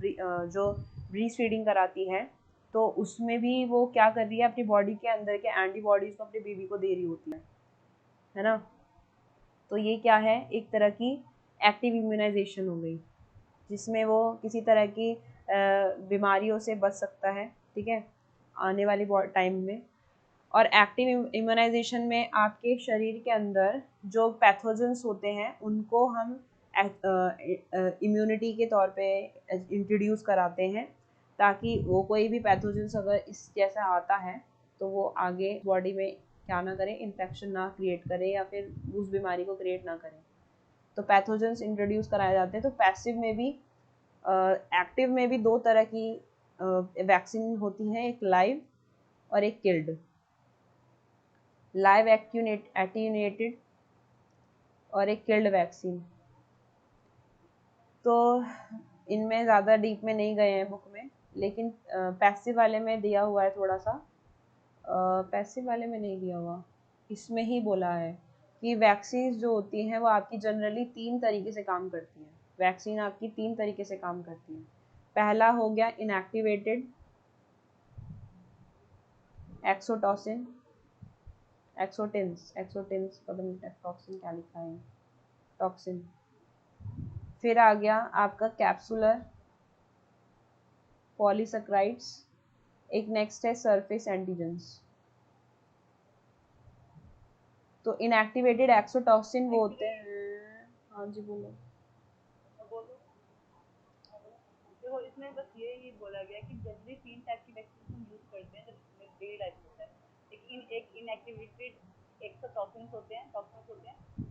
जो ब्रीस्ट फीडिंग कराती है, तो उसमें भी वो क्या कर रही है, अपनी बॉडी के अंदर के एंटीबॉडीज़ को अपने बेबी को दे रही होती है ना। तो ये क्या है, एक तरह की एक्टिव इम्यूनाइजेशन हो गई, जिसमें वो किसी तरह की बीमारियों से बच सकता है, ठीक है, आने वाली टाइम में। और एक्टिव इम्यूनाइजेशन में आपके शरीर के अंदर जो पैथोजेंस होते हैं उनको हम इम्यूनिटी के तौर पे इंट्रोड्यूस कराते हैं, ताकि वो कोई भी पैथोजेंस अगर इस जैसा आता है तो वो आगे बॉडी में क्या ना करे, इन्फेक्शन ना क्रिएट करे या फिर उस बीमारी को क्रिएट ना करे। तो पैथोजेंस इंट्रोड्यूस कराए जाते हैं। तो पैसिव में भी, एक्टिव में भी दो तरह की वैक्सीन होती हैं, एक लाइव और एक किल्ड। लाइव एटीन्यूएटेड और एक किल्ड वैक्सीन। तो इनमें ज़्यादा डीप में नहीं गए हैं बुक में, लेकिन पैसिव वाले में दिया हुआ है थोड़ा सा। पैसिव वाले में नहीं दिया हुआ, इसमें ही बोला है कि वैक्सीन जो होती हैं वो आपकी जनरली 3 तरीके से काम करती हैं। वैक्सीन आपकी 3 तरीके से काम करती हैं। पहला हो गया इनएक्टिवेटेड एक्सोटोसिन, एक्सोटिन्स पता नहीं टॉक्सिन क्या लिखा है, टॉक्सिन। फिर आ गया आपका कैप्सुलर पॉलीसेकेराइड्स, एक नेक्स्ट है सरफेस एंटीजेंस। तो इनएक्टिवेटेड एक्सोटोसिन वो होते हैं, हाँ जी बोलो। देखो इसमें बस ये बोला गया कि जनरली 3 टाइप की वैक्सीन हम यूज करते हैं जब डेली लाइफ में होता है। एक इनएक्टिवेटेड एक्सोटॉक्सिन्स होते हैं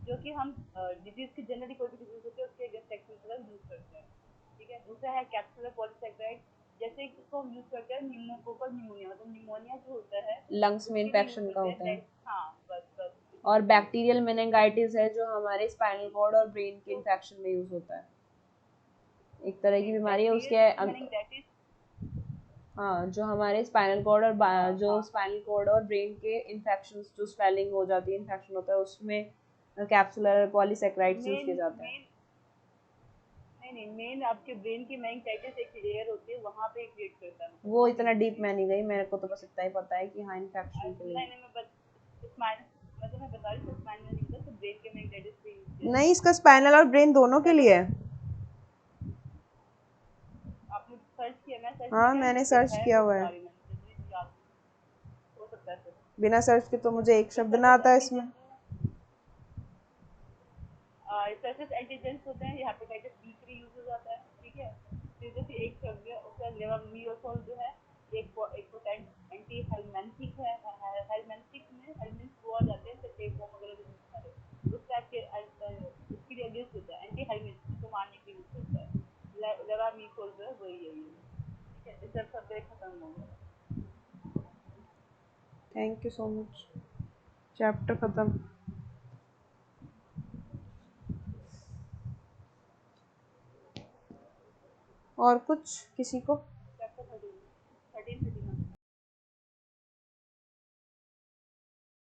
जो कि हम डिजीज की जनरली कोई भी डिजीज होती है उसके अगेंस्ट वैक्सीन यूज करते हैं, ठीक है। दूसरा है कैप्सुलर पॉलीसेकेराइड, जैसे इसको हम यूज करते हैं निमोकोकल निमोनिया, मतलब निमोनिया जो होता है लंग्स में इन्फेक्शन का होता है। हाँ बस। और बैक्टीरियल मेनिंगाइटिस है जो हमारे स्पाइनल कॉर्ड और ब्रेन के इन्फेक्शन में यूज होता है, एक तरह की बीमारी है उसके हाँ, जो हमारे स्पाइनल कॉर्ड और स्पाइनल कॉर्ड और ब्रेन के इन्फेक्शंस, जो स्वेलिंग हो जाती है, इन्फेक्शन होता है, उसमें कैप्सुलर पॉलीसेकेराइड्स यूज किए जाते हैं। नहीं, मेन आपके ब्रेन की मेनिंजाइटिस एक लेयर होती है, वहाँ पे क्रिएट करता है। वो इतना डीप में नहीं गई, मेरे को तो बस इतना ही पता है कि हाँ, इन्फेक्शन के लिए। मैं बता रही हूँ स्पाइनल नहीं होता, तो ब्रेन के मेनिंजाइटिस भी नहीं, इसका स्पाइनल और ब्रेन दोनों के लिए है। आपने सर्च किया? मैं सर्च हाँ, नहीं मैंने किया, सर्च किया हुआ है। हो सकता है बिना सर्च के तो मुझे एक शब्द ना आता है इसमें। सरफेस एंटीजेंस होते हैं, हेपेटाइटिस बी के लिए यूज हो जाता है, ठीक है। फिर जैसे एक शब्द है उसका लेवोमिरोसोल जो है एक पोटेंट एंटी हेलमिंथिक है। हेलमिंथिक में हेलमिंथ वो आ जाते हैं, तो एक फॉर्म वगैरह जो सारे उस टाइप के उसके लिए अगेंस्ट होता है। एंटी हेलमिंथ उसको मारने के लिए यूज होता है। लेवोमिरोसोल जो है वही है ये, ठीक है। इससे सब खत्म हो गया। Thank you so much. Chapter खत्म। और कुछ किसी को?